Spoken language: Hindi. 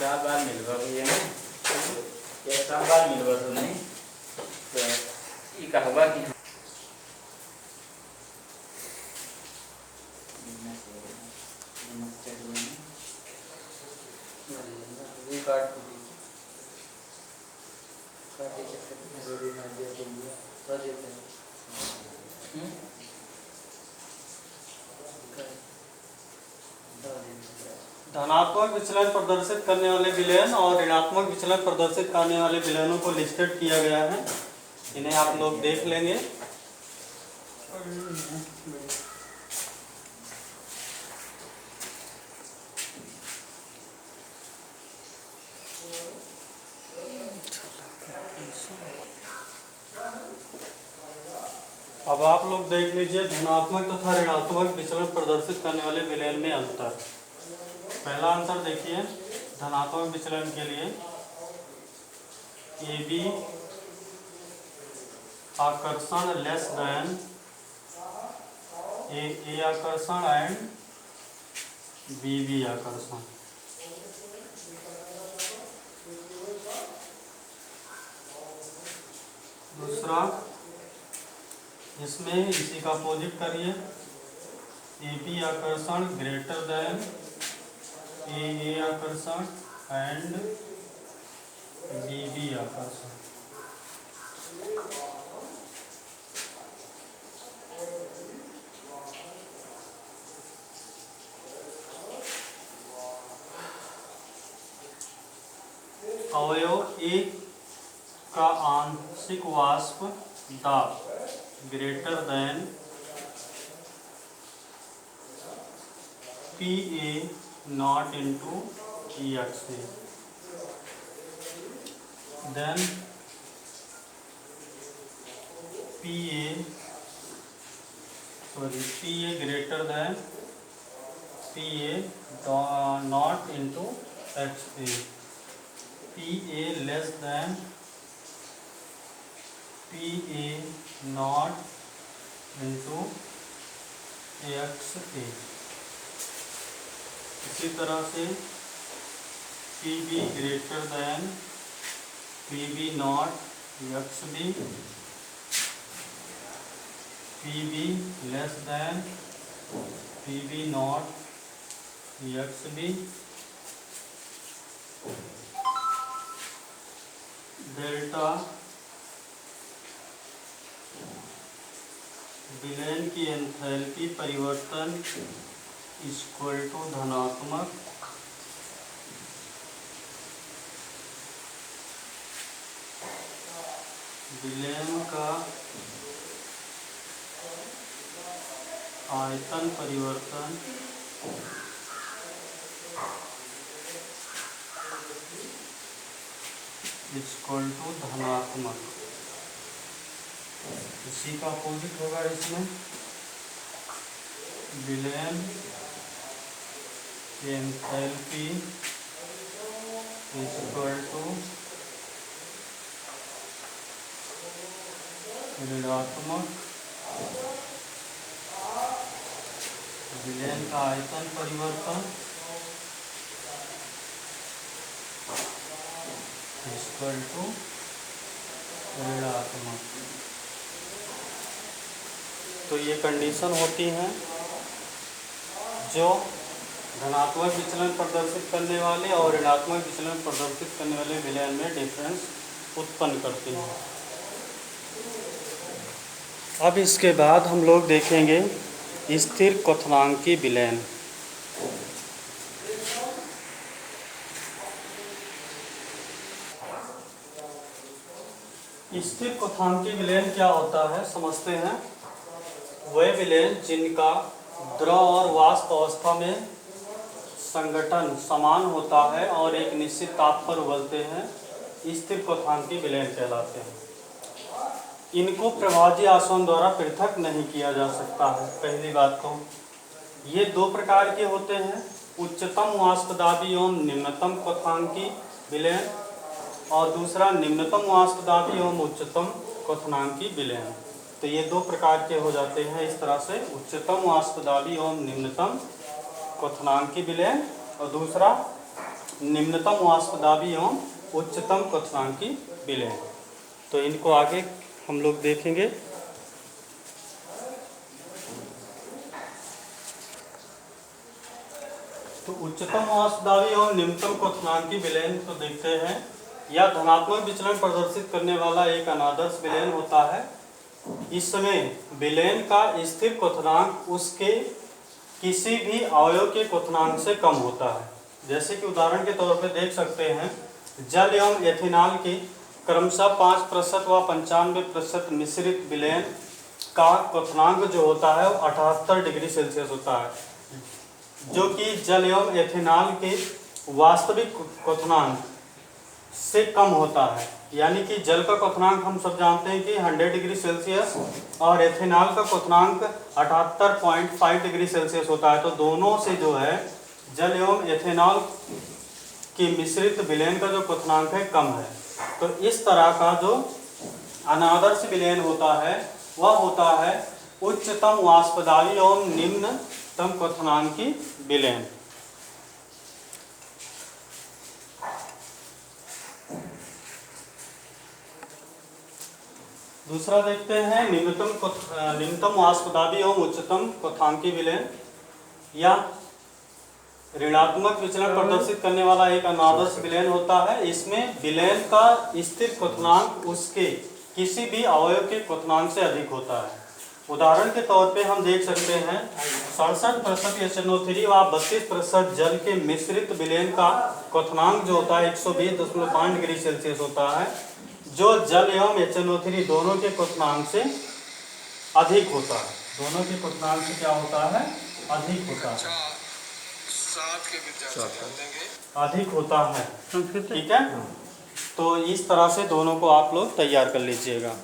बार मिलवा भैया ना एक बार मिलवा तो नहीं तो ये कहवा कि धनात्मक विचलन प्रदर्शित करने वाले विलयन और ऋणात्मक विचलन प्रदर्शित करने वाले विलयनों को लिस्टेड किया गया है। इन्हें आप लोग देख लेंगे। अब आप लोग देख लीजिए धनात्मक तथा ऋणात्मक विचलन प्रदर्शित करने वाले विलयन में अंतर। पहला अंतर देखिए, धनात्मक विचलन के लिए ए बी आकर्षण लेस देन ए आकर्षण एंड बी बी आकर्षण। दूसरा, इसमें इसी का अपोजिट करिए, ए बी आकर्षण ग्रेटर देन ए आकर्षण एंड बी बी आकर्षण। अवयव एक का आंशिक वाष्प दाब greater than PA not into EXA, then PA greater than PA not into XA, PA less than PA not into XA। इसी तरह से PB greater than PB not XB, PB less than PB not XB, delta विलयन की एंथैल्पी परिवर्तन इक्वल टू धनात्मक विलयन का आयतन परिवर्तन इक्वल टू धनात्मक। इसी का अपोजिट होगा इसमें, विलयन एंथैल्पी इक्वल टू ऋणात्मक विलयन का आयतन परिवर्तन इक्वल टू ऋणात्मक। तो ये कंडीशन होती हैं जो धनात्मक विचलन प्रदर्शित करने वाले और ऋणात्मक विचलन प्रदर्शित करने वाले विलयन में डिफरेंस उत्पन्न करती हैं। अब इसके बाद हम लोग देखेंगे स्थिर क्वथनांकी विलयन। स्थिर क्वथनांकी विलयन क्या होता है समझते हैं। वह विलयन जिनका द्रव और वाष्प अवस्था में संगठन समान होता है और एक निश्चित ताप पर उबलते हैं, स्थिर क्वथनांकी विलयन कहलाते हैं। इनको प्रभाजी आसवन द्वारा पृथक नहीं किया जा सकता है। पहली बात तो ये दो प्रकार के होते हैं, उच्चतम वाष्पदाबी एवं निम्नतम क्वथनांकी विलयन, और दूसरा निम्नतम वाष्पदाबी एवं उच्चतम क्वथनांकी विलयन। तो ये दो प्रकार के हो जाते हैं इस तरह से, उच्चतम वाष्पदाबी एवं निम्नतम क्वथनांकी विलयन, और दूसरा निम्नतम वाष्प दाबी एवं उच्चतम क्वथनांकी विलयन। तो इनको आगे हम लोग देखेंगे। तो उच्चतम वाष्प दाबी एवं निम्नतम क्वथनांकी विलयन को देखते हैं। यह धनात्मक विचलन प्रदर्शित करने वाला एक अनादर्श विलयन होता है। इसमें विलयन का स्थिर क्वथनांक उसके किसी भी अवयव के क्वथनांक से कम होता है। जैसे कि उदाहरण के तौर पर देख सकते हैं, जल एवं एथेनॉल की क्रमशः 5% व 95% मिश्रित विलयन का क्वथनांक जो होता है वो 78 डिग्री सेल्सियस होता है, जो कि जल एवं एथेनॉल के वास्तविक क्वथनांक से कम होता है। यानी कि जल का क्वथनांक हम सब जानते हैं कि 100 डिग्री सेल्सियस और एथेनॉल का क्वथनांक 78.5 डिग्री सेल्सियस होता है। तो दोनों से जो है जल एवं एथेनॉल की मिश्रित विलयन का जो क्वथनांक है कम है। तो इस तरह का जो अनादर्श विलयन होता है वह होता है उच्चतम वाष्प दाबी एवं निम्नतम क्वथनांकी विलयन। दूसरा देखते हैं निम्नतम वाष्प दाबी एवं उच्चतम क्वथनांकी विलयन। या ऋणात्मक विचलन प्रदर्शित करने वाला एक अनादर्श विलयन होता है। इसमें विलयन का स्थिर क्वथनांक उसके किसी भी अवयव के क्वथनांक से अधिक होता है। उदाहरण के तौर पे हम देख सकते हैं 67% HNO3 व 32% जल के मिश्रित विलयन का क्वथनांक जो होता है 120.5 डिग्री सेल्सियस होता है, जो जल एवं HNO3 दोनों के क्वथनांक से अधिक होता है। दोनों के क्वथनांक से क्या होता है? अधिक होता है। अधिक होता है। ठीक है, तो इस तरह से दोनों को आप लोग तैयार कर लीजिएगा।